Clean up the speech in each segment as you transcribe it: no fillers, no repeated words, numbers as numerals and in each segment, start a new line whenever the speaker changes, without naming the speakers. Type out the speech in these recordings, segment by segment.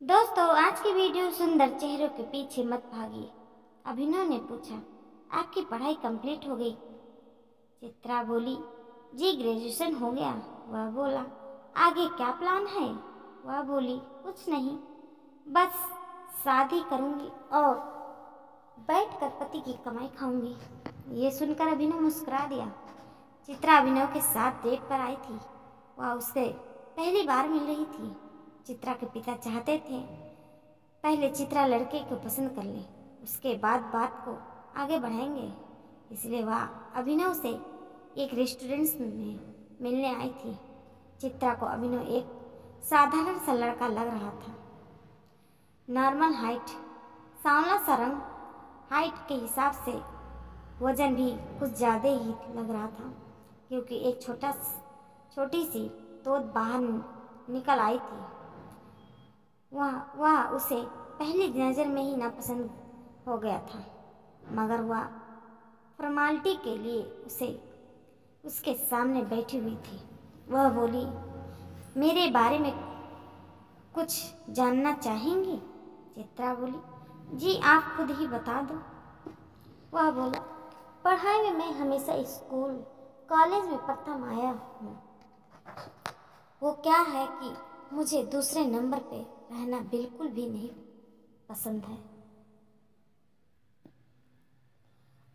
दोस्तों, आज की वीडियो सुंदर चेहरों के पीछे मत भागिए। अभिनव ने पूछा, आपकी पढ़ाई कंप्लीट हो गई? चित्रा बोली, जी ग्रेजुएशन हो गया। वह बोला, आगे क्या प्लान है? वह बोली, कुछ नहीं, बस शादी करूंगी और बैठकर पति की कमाई खाऊंगी। ये सुनकर अभिनव मुस्कुरा दिया। चित्रा अभिनव के साथ डेट पर आई थी। वह उससे पहली बार मिल रही थी। चित्रा के पिता चाहते थे पहले चित्रा लड़के को पसंद कर ले, उसके बाद बात को आगे बढ़ाएंगे। इसलिए वह अभिनव से एक रेस्टोरेंट में मिलने आई थी। चित्रा को अभिनव एक साधारण सा लड़का लग रहा था। नॉर्मल हाइट, सांवला सा रंग, हाइट के हिसाब से वजन भी कुछ ज़्यादा ही लग रहा था, क्योंकि एक छोटी सी तोत बाहर निकल आई थी। वह उसे पहली नज़र में ही नापसंद हो गया था, मगर वह फॉर्मालिटी के लिए उसके सामने बैठी हुई थी। वह बोली, मेरे बारे में कुछ जानना चाहेंगी? चित्रा बोली, जी आप खुद ही बता दो। वह बोला, पढ़ाई में मैं हमेशा स्कूल कॉलेज में प्रथम आया हूँ। वो क्या है कि मुझे दूसरे नंबर पे रहना बिल्कुल भी नहीं पसंद है।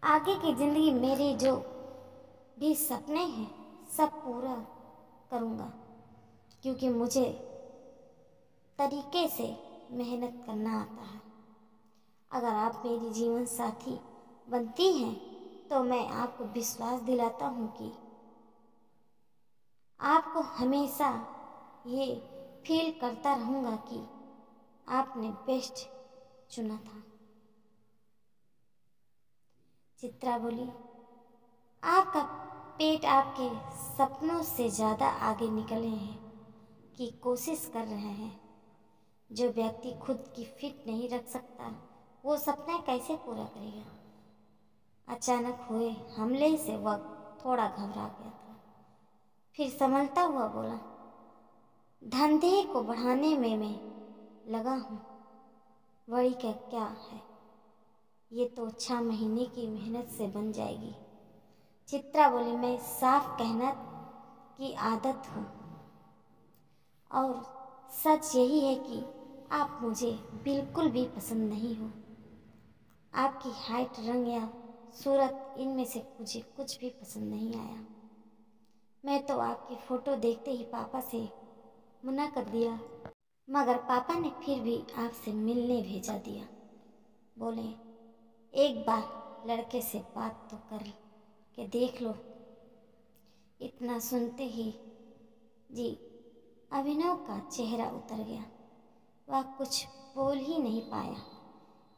आगे की जिंदगी मेरे जो भी सपने हैं सब पूरा करूँगा, क्योंकि मुझे तरीके से मेहनत करना आता है। अगर आप मेरी जीवन साथी बनती हैं तो मैं आपको विश्वास दिलाता हूँ कि आपको हमेशा ये फील करता रहूँगा कि आपने बेस्ट चुना था। चित्रा बोली, आपका पेट आपके सपनों से ज़्यादा आगे निकले हैं कि कोशिश कर रहे हैं। जो व्यक्ति खुद की फिट नहीं रख सकता वो सपना कैसे पूरा करेगा? अचानक हुए हमले से वह थोड़ा घबरा गया था। फिर संभलता हुआ बोला, धंधे को बढ़ाने में मैं लगा हूँ, बड़ी क्या है, ये तो 6 महीने की मेहनत से बन जाएगी। चित्रा बोली, मैं साफ कहना की आदत हूँ और सच यही है कि आप मुझे बिल्कुल भी पसंद नहीं हो। आपकी हाइट, रंग या सूरत, इनमें से मुझे कुछ भी पसंद नहीं आया। मैं तो आपकी फ़ोटो देखते ही पापा से मना कर दिया, मगर पापा ने फिर भी आपसे मिलने भेजा दिया। बोले, एक बार लड़के से बात तो कर के देख लो। इतना सुनते ही जी अभिनव का चेहरा उतर गया। वह कुछ बोल ही नहीं पाया।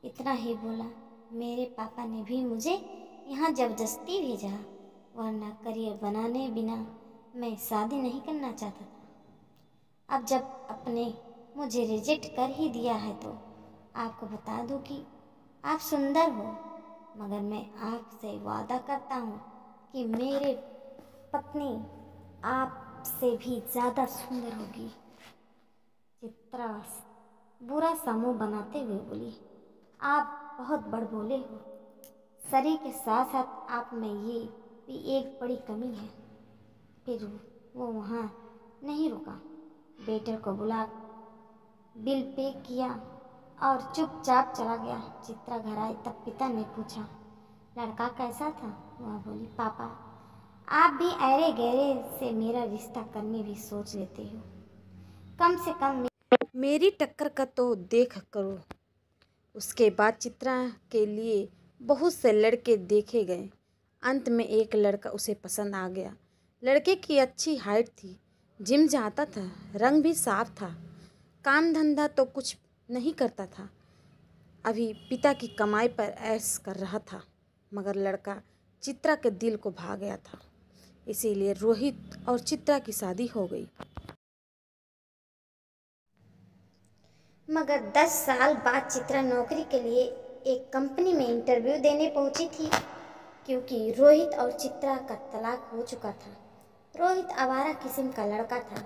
इतना ही बोला, मेरे पापा ने भी मुझे यहाँ जबरदस्ती भेजा, वरना करियर बनाने बिना मैं शादी नहीं करना चाहता था। अब जब अपने मुझे रिजेक्ट कर ही दिया है तो आपको बता दूं कि आप सुंदर हो, मगर मैं आपसे वादा करता हूँ कि मेरे पत्नी आपसे भी ज़्यादा सुंदर होगी। चित्रा बुरा सा मुंह बनाते हुए बोली, आप बहुत बड़ बोले हो। शरीर के साथ साथ आप में ये भी एक बड़ी कमी है। फिर वो वहाँ नहीं रुका, वेटर को बुला बिल पे किया और चुपचाप चला गया। चित्रा घर आई तब पिता ने पूछा, लड़का कैसा था? वह बोली, पापा आप भी अरे गहरे से मेरा रिश्ता करने भी सोच लेते हो, कम से कम
मेरी टक्कर का तो देख करो। उसके बाद चित्रा के लिए बहुत से लड़के देखे गए। अंत में एक लड़का उसे पसंद आ गया। लड़के की अच्छी हाइट थी, जिम जाता था, रंग भी साफ था, काम धंधा तो कुछ नहीं करता था, अभी पिता की कमाई पर ऐश कर रहा था। मगर लड़का चित्रा के दिल को भा गया था, इसीलिए रोहित और चित्रा की शादी हो गई।
मगर 10 साल बाद चित्रा नौकरी के लिए एक कंपनी में इंटरव्यू देने पहुंची थी, क्योंकि रोहित और चित्रा का तलाक हो चुका था। रोहित आवारा किस्म का लड़का था,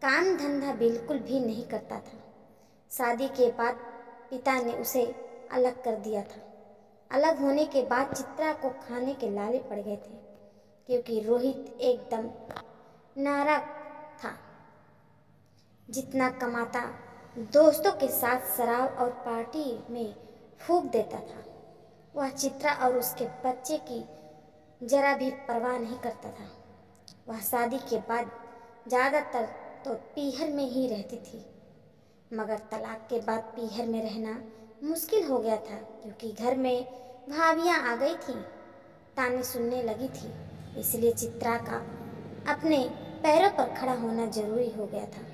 काम धंधा बिल्कुल भी नहीं करता था, शादी के बाद पिता ने उसे अलग कर दिया था। अलग होने के बाद चित्रा को खाने के लाले पड़ गए थे, क्योंकि रोहित एकदम नाराज था। जितना कमाता दोस्तों के साथ शराब और पार्टी में फूंक देता था। वह चित्रा और उसके बच्चे की जरा भी परवाह नहीं करता था। वह शादी के बाद ज़्यादातर तो पीहर में ही रहती थी, मगर तलाक के बाद पीहर में रहना मुश्किल हो गया था, क्योंकि घर में भाभियाँ आ गई थीं, ताने सुनने लगी थी। इसलिए चित्रा का अपने पैरों पर खड़ा होना जरूरी हो गया था।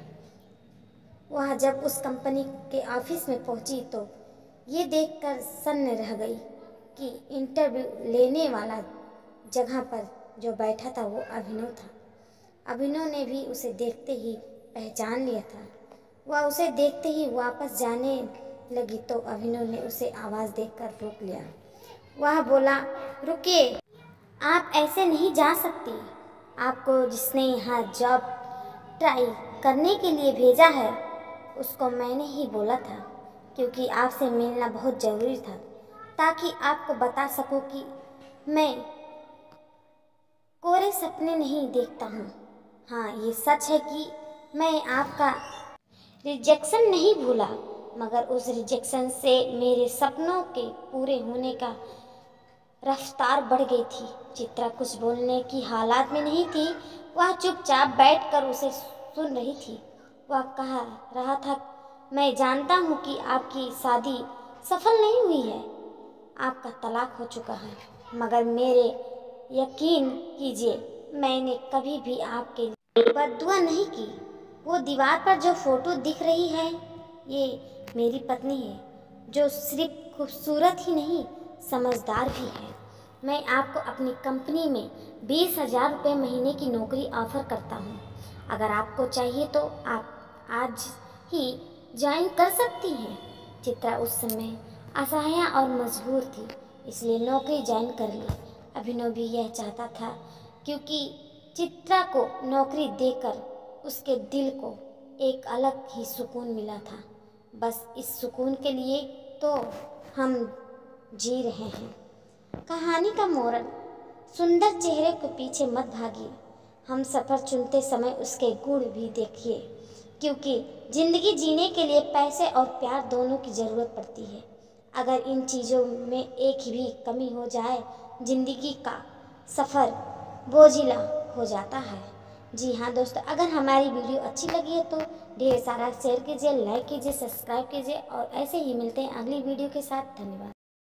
वह जब उस कंपनी के ऑफिस में पहुंची तो ये देखकर सन्न रह गई कि इंटरव्यू लेने वाला जगह पर जो बैठा था वो अभिनव था। अभिनव ने भी उसे देखते ही पहचान लिया था। वह उसे देखते ही वापस जाने लगी तो अभिनव ने उसे आवाज़ देकर रोक लिया। वह बोला, रुकिए, आप ऐसे नहीं जा सकती। आपको जिसने यहाँ जॉब ट्राई करने के लिए भेजा है उसको मैंने ही बोला था, क्योंकि आपसे मिलना बहुत ज़रूरी था, ताकि आपको बता सकूं कि मैं कोरे सपने नहीं देखता हूँ। हाँ, ये सच है कि मैं आपका रिजेक्शन नहीं भूला, मगर उस रिजेक्शन से मेरे सपनों के पूरे होने का रफ्तार बढ़ गई थी। चित्रा कुछ बोलने की हालात में नहीं थी। वह चुपचाप बैठकर उसे सुन रही थी। वह कह रहा था, मैं जानता हूँ कि आपकी शादी सफल नहीं हुई है, आपका तलाक हो चुका है, मगर मेरे यकीन कीजिए, मैंने कभी भी आपके लिए बद्दुआ नहीं की। वो दीवार पर जो फोटो दिख रही है ये मेरी पत्नी है, जो सिर्फ खूबसूरत ही नहीं समझदार भी है। मैं आपको अपनी कंपनी में 20,000 रुपये महीने की नौकरी ऑफर करता हूँ। अगर आपको चाहिए तो आप आज ही ज्वाइन कर सकती हैं। चित्रा उस समय असहाय और मजबूर थी, इसलिए नौकरी ज्वाइन कर ली। अभिनव भी यह चाहता था, क्योंकि चित्रा को नौकरी देकर उसके दिल को एक अलग ही सुकून मिला था। बस इस सुकून के लिए तो हम जी रहे हैं। कहानी का मोरल, सुंदर चेहरे के पीछे मत भागिए, हम सफ़र चुनते समय उसके गुण भी देखिए, क्योंकि ज़िंदगी जीने के लिए पैसे और प्यार दोनों की ज़रूरत पड़ती है। अगर इन चीज़ों में एक भी कमी हो जाए, ज़िंदगी का सफ़र बोझिला हो जाता है। जी हाँ दोस्तों, अगर हमारी वीडियो अच्छी लगी है तो ढेर सारा शेयर कीजिए, लाइक कीजिए, सब्सक्राइब कीजिए, और ऐसे ही मिलते हैं अगली वीडियो के साथ। धन्यवाद।